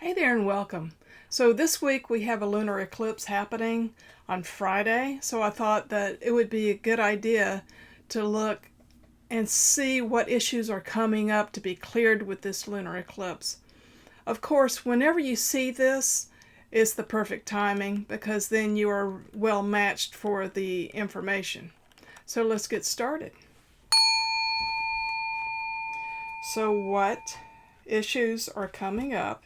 Hey there and welcome. So this week we have a lunar eclipse happening on Friday, so I thought that it would be a good idea to look and see what issues are coming up to be cleared with this lunar eclipse. Of course, whenever you see this, it's the perfect timing because then you are well matched for the information. So let's get started. So what issues are coming up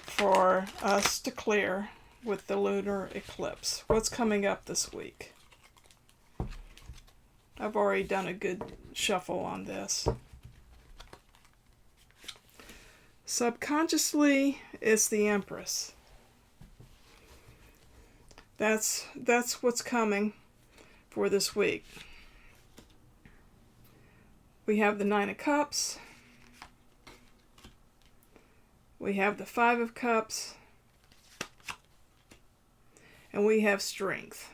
for us to clear with the lunar eclipse? What's coming up this week? I've already done a good shuffle on this. Subconsciously, it's the Empress. That's what's coming for this week. We have the Nine of Cups. We have the Five of Cups. And we have Strength.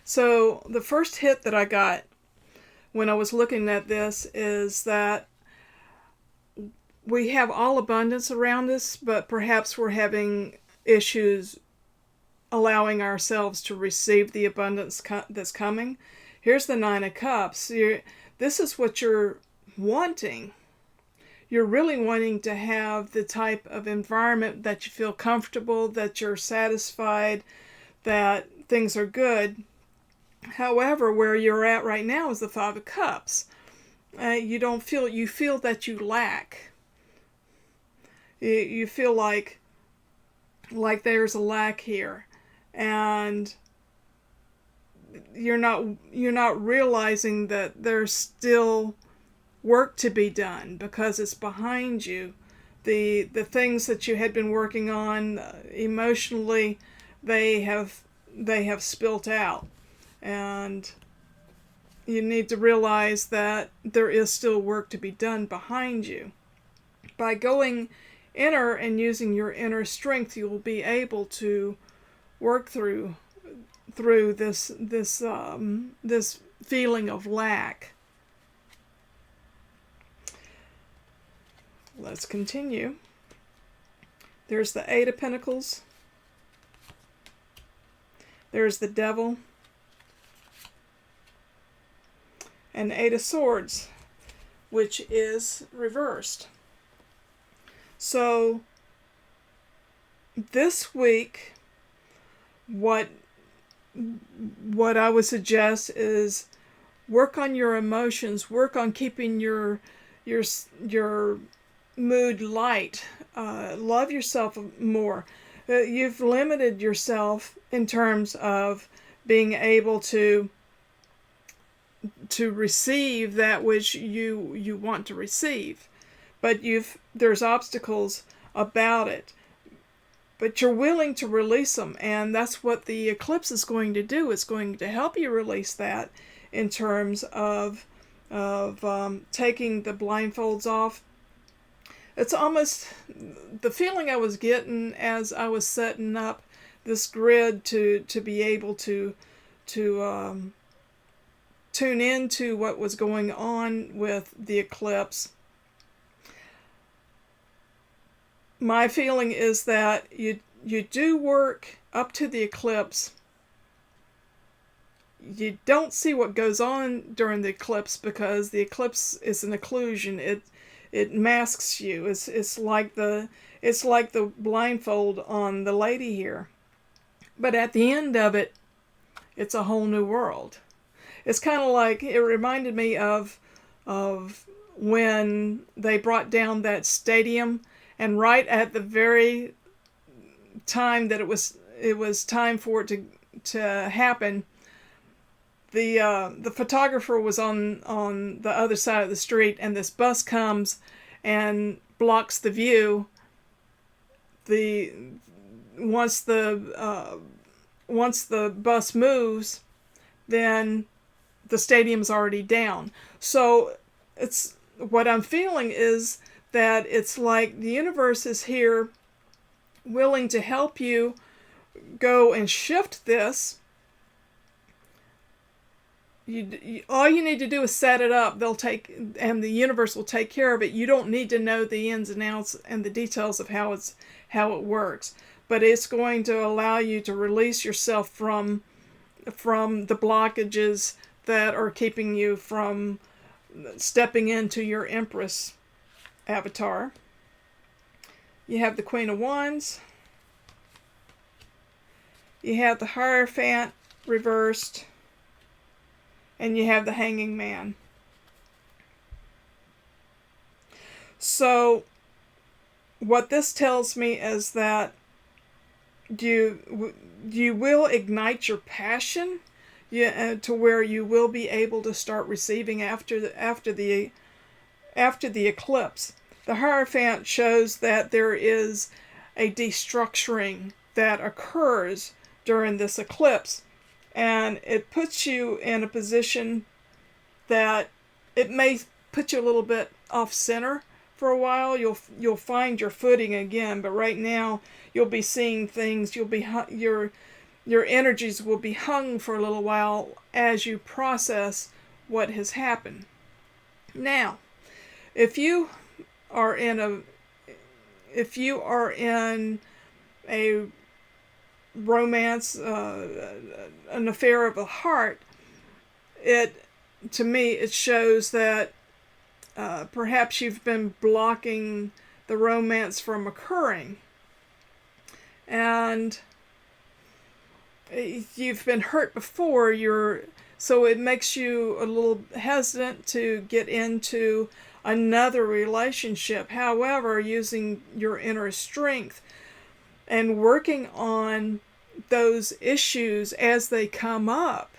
So the first hit that I got when I was looking at this is that we have all abundance around us, but perhaps we're having issues allowing ourselves to receive the abundance that's coming. Here's the Nine of Cups. This is what you're wanting. You're really wanting to have the type of environment that you feel comfortable, that you're satisfied, that things are good. However, where you're at right now is the Five of Cups. You feel that you lack. You feel like there's a lack here, and you're not realizing that there's still work to be done because it's behind you. The things that you had been working on emotionally, they have spilt out, and you need to realize that there is still work to be done behind you. By going inner and using your inner strength, you will be able to work through this feeling of lack. Let's continue. There's the Eight of Pentacles. There's the Devil. And Eight of Swords, which is reversed. So this week, what I would suggest is work on your emotions, work on keeping your mood light, love yourself more. You've limited yourself in terms of being able to receive that which you want to receive, but there's obstacles about it. But you're willing to release them, and that's what the eclipse is going to do. It's going to help you release that in terms of taking the blindfolds off. It's almost the feeling I was getting as I was setting up this grid to be able to tune into what was going on with the eclipse. My feeling is that you do work up to the eclipse. You don't see what goes on during the eclipse because the eclipse is an occlusion. It masks you. It's like the blindfold on the lady here. But at the end of it, it's a whole new world. It's kind of like, it reminded me of when they brought down that stadium, and right at the very time that it was time for it to happen, the photographer was on the other side of the street, and this bus comes and blocks the view. Once the bus moves, then the stadium's already down. So it's what I'm feeling is that it's like the universe is here willing to help you go and shift this all you need to do is set it up. And the universe will take care of it. You don't need to know the ins and outs and the details of how it works. But it's going to allow you to release yourself from the blockages that are keeping you from stepping into your Empress avatar. You have the Queen of Wands. You have the Hierophant reversed. And you have the Hanging Man. So what this tells me is that you will ignite your passion, to where you will be able to start receiving after the eclipse. The Hierophant shows that there is a destructuring that occurs during this eclipse, and it puts you in a position that it may put you a little bit off center for a while. You'll find your footing again, but right now you'll be seeing things. Your energies will be hung for a little while as you process what has happened. Now, if you are in a romance, an affair of the heart, to me it shows that perhaps you've been blocking the romance from occurring, and you've been hurt before. So it makes you a little hesitant to get into another relationship. However, using your inner strength and working on those issues as they come up,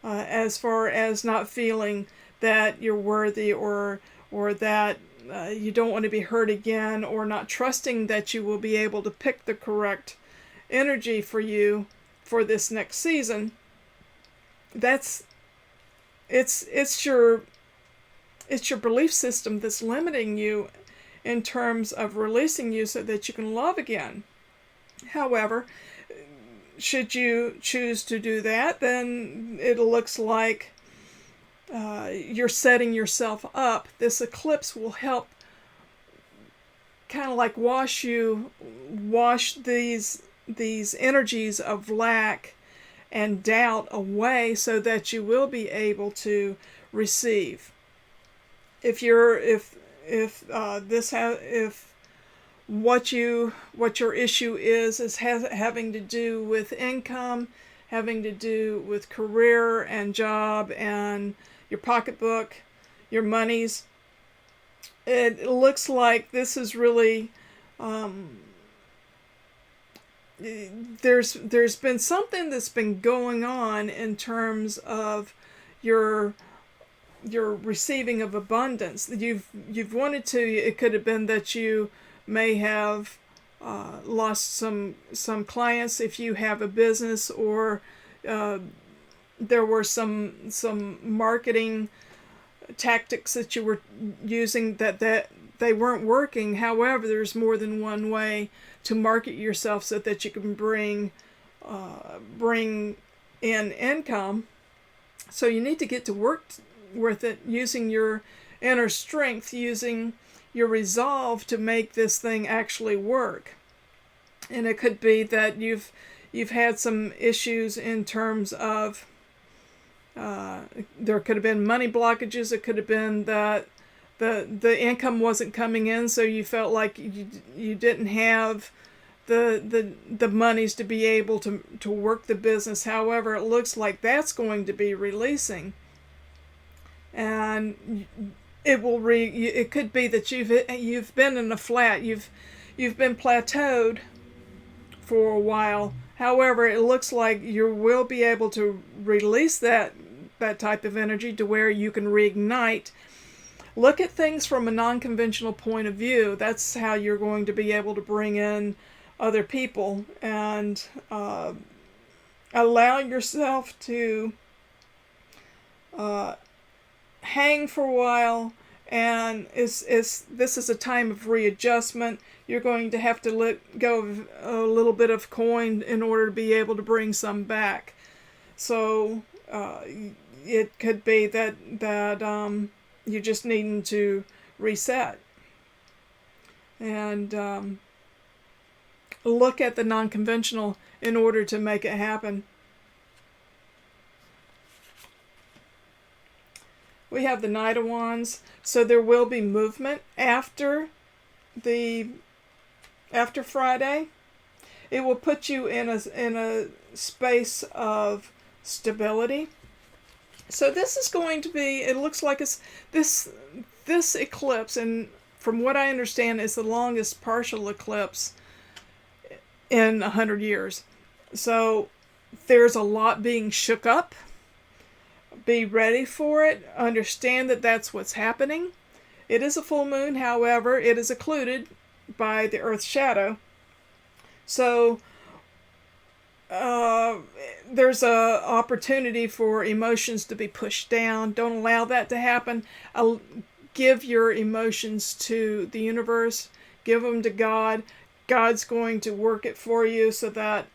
as far as not feeling that you're worthy, or that you don't want to be hurt again, or not trusting that you will be able to pick the correct energy for you for this next season. It's your belief system that's limiting you in terms of releasing you so that you can love again. However, should you choose to do that, then it looks like you're setting yourself up. This eclipse will help kind of like wash these energies of lack and doubt away, so that you will be able to receive. If what your issue is having to do with income, having to do with career and job and your pocketbook, your monies, it looks like this is really there's been something that's been going on in terms of your receiving of abundance. You've wanted to. It could have been that you may have lost some clients if you have a business, or there were some marketing tactics that you were using that they weren't working. However, there's more than one way to market yourself so that you can bring in income. So you need to get to work with it, using your inner strength, using your resolve to make this thing actually work. And it could be that you've had some issues in terms of there could have been money blockages. It could have been that the income wasn't coming in, so you felt like you didn't have the monies to be able to work the business. However, it looks like that's going to be releasing, and it could be that you've been in a flat, you've been plateaued for a while. However, it looks like you will be able to release that type of energy to where you can reignite. Look at things from a non-conventional point of view. That's how you're going to be able to bring in other people and allow yourself to hang for a while. And this is a time of readjustment. You're going to have to let go of a little bit of coin in order to be able to bring some back. So it could be that you're just needing to reset and look at the non-conventional in order to make it happen. We have the Knight of Wands, so there will be movement after Friday. It will put you in a space of stability. So this is going to be, it looks like it's this eclipse, and from what I understand, is the longest partial eclipse in 100 years. So there's a lot being shook up. Be ready for it. Understand that that's what's happening. It is a full moon, however, it is occluded by the Earth's shadow. So there's a opportunity for emotions to be pushed down. Don't allow that to happen. Give your emotions to the universe. Give them to God. God's going to work it for you so that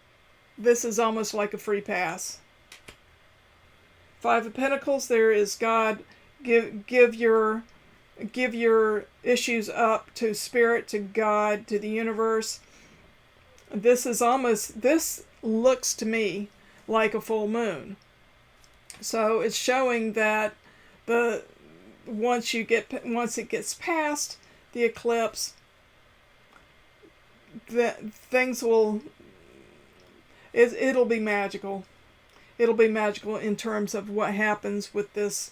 this is almost like a free pass. Five of Pentacles, there is God. Give your issues up to Spirit, to God, to the universe. This looks to me like a full moon. So it's showing that once it gets past the eclipse, it'll be magical. It'll be magical in terms of what happens with this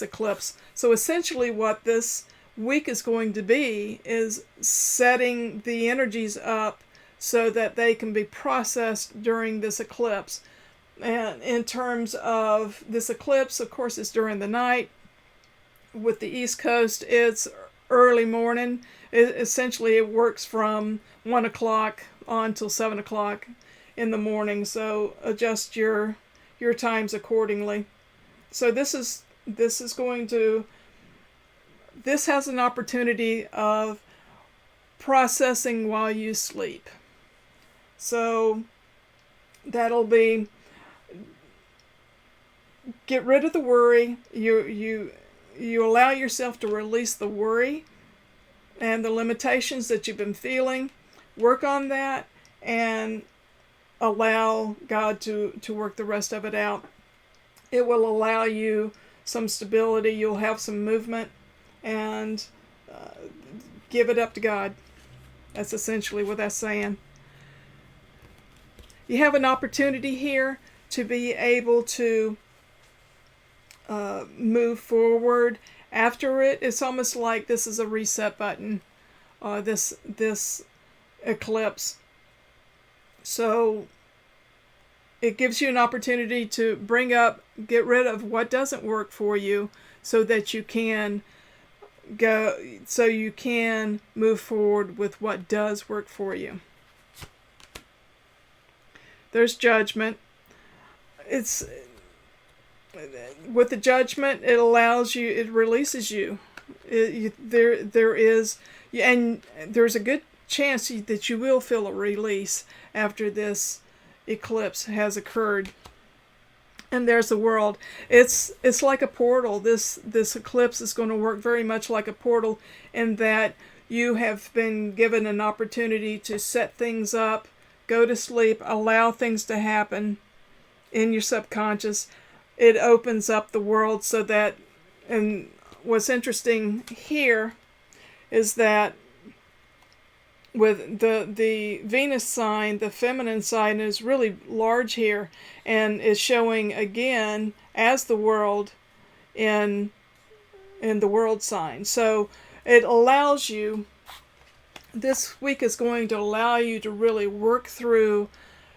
eclipse. So essentially what this week is going to be is setting the energies up so that they can be processed during this eclipse. And in terms of this eclipse, of course, it's during the night. With the East Coast, it's early morning. Essentially, it works from 1 o'clock on till 7 o'clock in the morning, so adjust your times accordingly. So this has an opportunity of processing while you sleep. So that'll be, get rid of the worry. You allow yourself to release the worry and the limitations that you've been feeling. Work on that and allow God to work the rest of it out. It will allow you some stability. You'll have some movement, and give it up to God. That's essentially what that's saying. You have an opportunity here to be able to move forward. After it, it's almost like this is a reset button. This eclipse. So it gives you an opportunity to get rid of what doesn't work for you, so that you can move forward with what does work for you. There's Judgment. It's with the Judgment, it allows you, it releases you. There's a good chance that you will feel a release after this eclipse has occurred. And there's the World. It's like a portal. This eclipse is going to work very much like a portal, in that you have been given an opportunity to set things up, go to sleep, allow things to happen in your subconscious. It opens up the world so that, and what's interesting here is that with the Venus sign, the feminine sign is really large here, and is showing again as the World in the World sign. So it allows you, this week is going to allow you to really work through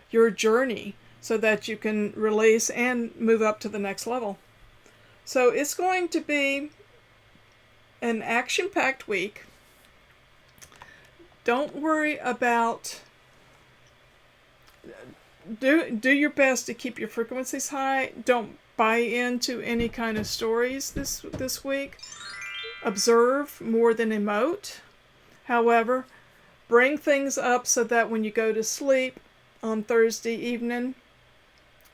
your journey so that you can release and move up to the next level. So it's going to be an action-packed week. Don't worry about, do your best to keep your frequencies high. Don't buy into any kind of stories this week. Observe more than emote. However, bring things up so that when you go to sleep on Thursday evening,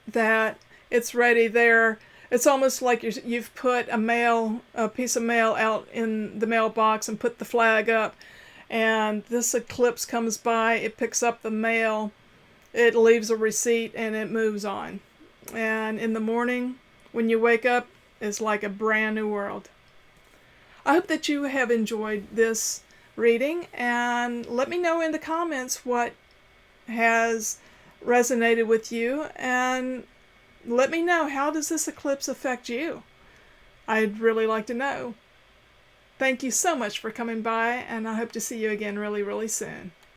that it's ready there. It's almost like you've put a piece of mail out in the mailbox and put the flag up, and this eclipse comes by, it picks up the mail, it leaves a receipt, and it moves on. And in the morning, when you wake up, it's like a brand new world. I hope that you have enjoyed this reading, and let me know in the comments what has resonated with you, and let me know, how does this eclipse affect you? I'd really like to know. Thank you so much for coming by, and I hope to see you again really, really soon.